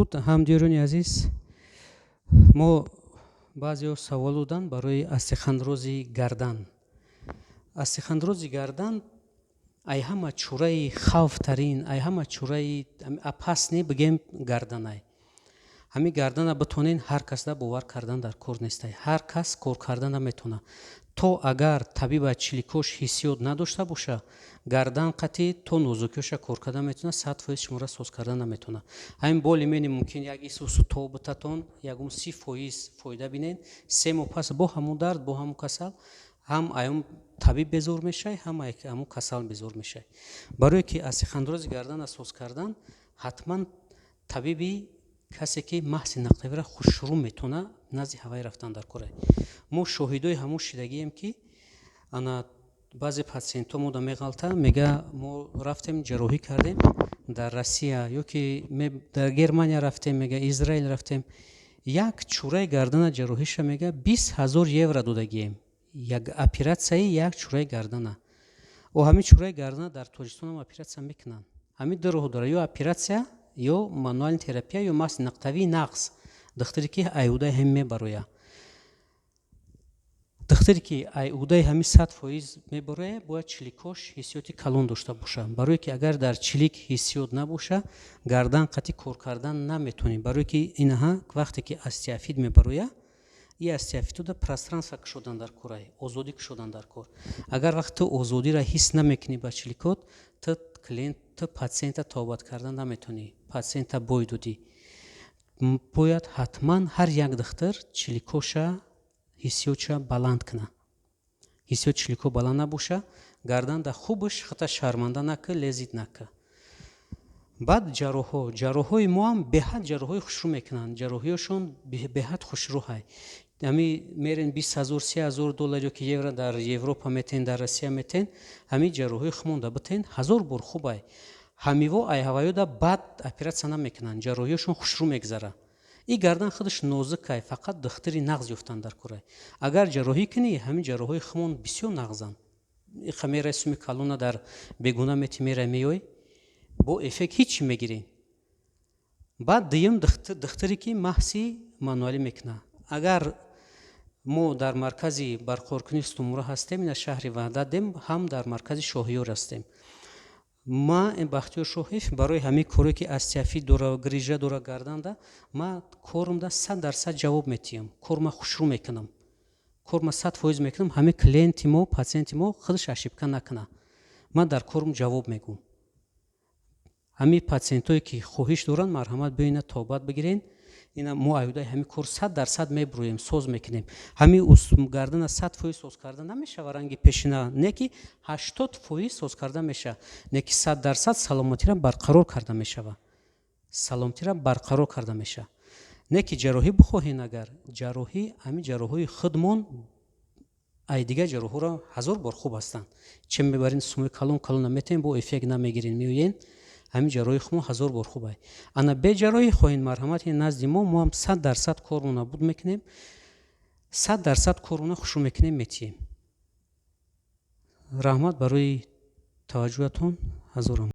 дуруд ҳамдиёрони азиз, мо баъзеҳо савол доданд барои астиханрози гардан. Астиханрози гардан ай ҳама чораи хавфтарин, ай ҳама чораи апасне бигем гарданай. ҳамин гардана битонен ҳар кас да бовар кардан дар кор нестай. Ҳар кас кор кардан наметона. То агар табиба чиликош ҳиссиёт надошта боша, гардан қатъи то нозукиёша кор кардан метона, 100% шумора соз кардан наметона. ҳамин боли мени мумкин як исусу то битатон, ягум 30% фоида бинен, 3 моҳ пас бо ҳамун дард, бо ҳамун касал, ҳам аём табиб безор мешай, ҳам ҳамун касал безор мешай. Барое ки астиханрози гардана соз кардан, ҳатман табиби касе ки маҳси нақтавиро хушрӯ метона назди ҳавай рафтан дар корай. Мо шоҳидои ҳамун шидагием ки ана баъзе патсиентҳо мода меғалта, мега мо рафтем ҷарроҳӣ кардем дар Россия ё ки дар Германия рафтем, мега Израил рафтем, як чураи гардана ҷарроҳиша мега 20,000 евро додагием. Як оператсияи як чураи гардана. Ҳамин чураи гардана дар Тоҷикистон ҳам оператсия мекунанд. Ҳамин ду роҳ дора, ё оператсия ё мануальна терапия ё маҳси нақтавии нағз. Духтаре ки айудаи ҳамин мебароя. Духтаре ки айудаи ҳамин 100% мебароя, бояд чиликош ҳиссиёти калон дошта боша. Барое ки агар дар чилик ҳиссиёт набоша, гардан қатъи кор кардан наметонем. Барое ки инаҳа вақте ки остеофит мебароя, и остеофитода пространство кушодан дар корай, озодӣ кушодан дар кор. Агар вақте ту озодиро ҳис намекунӣ ба чиликот, ту клиент, ту патсиента тобат кардан наметонӣ, патсиента бой додӣ. Бояд ҳатман ҳар як духтар чиликоша ҳиссиётша баланд куна. Ҳиссиёт чилико баланд набоша, гарданда хубаш хата шарманда нака, лезид нака. Баъд ҷарроҳҳои мо ҳам беҳад ҷарроҳҳои хушрӯ мекунанд. ҷарроҳиёшон беҳад хушрӯҳай. Ҳамин мерен 20,000 $30,000 ё ки евро дар Европа метен, дар Россия метен, ҳамин ҷарроҳии хумонда битен 1000 бор хубай. Ҳамиво айҳаваёда бад оператсия намекунанд. ҷарроҳиёшон хушрӯ мегзара. И гардан худаш нозукай, фақат духтари нағз ёфтан дар корай. Агар ҷарроҳӣ кунӣ, ҳамин ҷарроҳои хумон бисёр нағзанд. Иқа мерай суми калона дар бегуна мети мерай меёй, бо эффект ҳичи мегирем. Баъд дуюм духтаре ки маҳси мануалӣ мекуна. Агар мо дар маркази барқароркунии Сутумура ҳастем, ина шаҳри Ваҳдатдем, ҳам дар маркази Шоҳиёр ҳастем. Ма Бахтиёр Шоҳев барои ҳамин коре ки остеофит дора, грижа дора гарданда, ма коримда 100% ҷавоб метиҳам. Корма хушрӯ мекунам. Корма 100% мекунам. Ҳамин клиенти мо, патсиенти мо худаш ошибка накуна. Ма дар корм ҷавоб мегӯм. ҳамин патсиентҳое ки хоҳиш доранд, марҳамат биёнед тобат бигирен. Ина мо айудаи ҳамин кор 100% мебуроем, соз мекунем. ҳамин гардана 100% соз карда намешава, ранги пешина не ки 80% соз карда меша, не ки 100% саломатиро барқарор карда мешава. Саломатиро барқарор карда меша. Не ки ҷарроҳӣ бихоҳем, агар ҷарроҳӣ, ҳамин ҷарроҳои худмон ай дигар ҷарроҳҳоро 1000 бор хуб ҳастанд. Чӣ мебарин сумои калон наметавен, бо эффект намегирин, меоен ҳамин ҷарроҳи хумон 1000 бор хубай. Ана бе ҷарроҳӣ хоҳен марҳамати назди мо ҳам 100% кормо набуд мекунем, 100% кормо хушрӯ мекунем, метиҳем. Раҳмат барои таваҷҷӯҳатон. ҳазурам.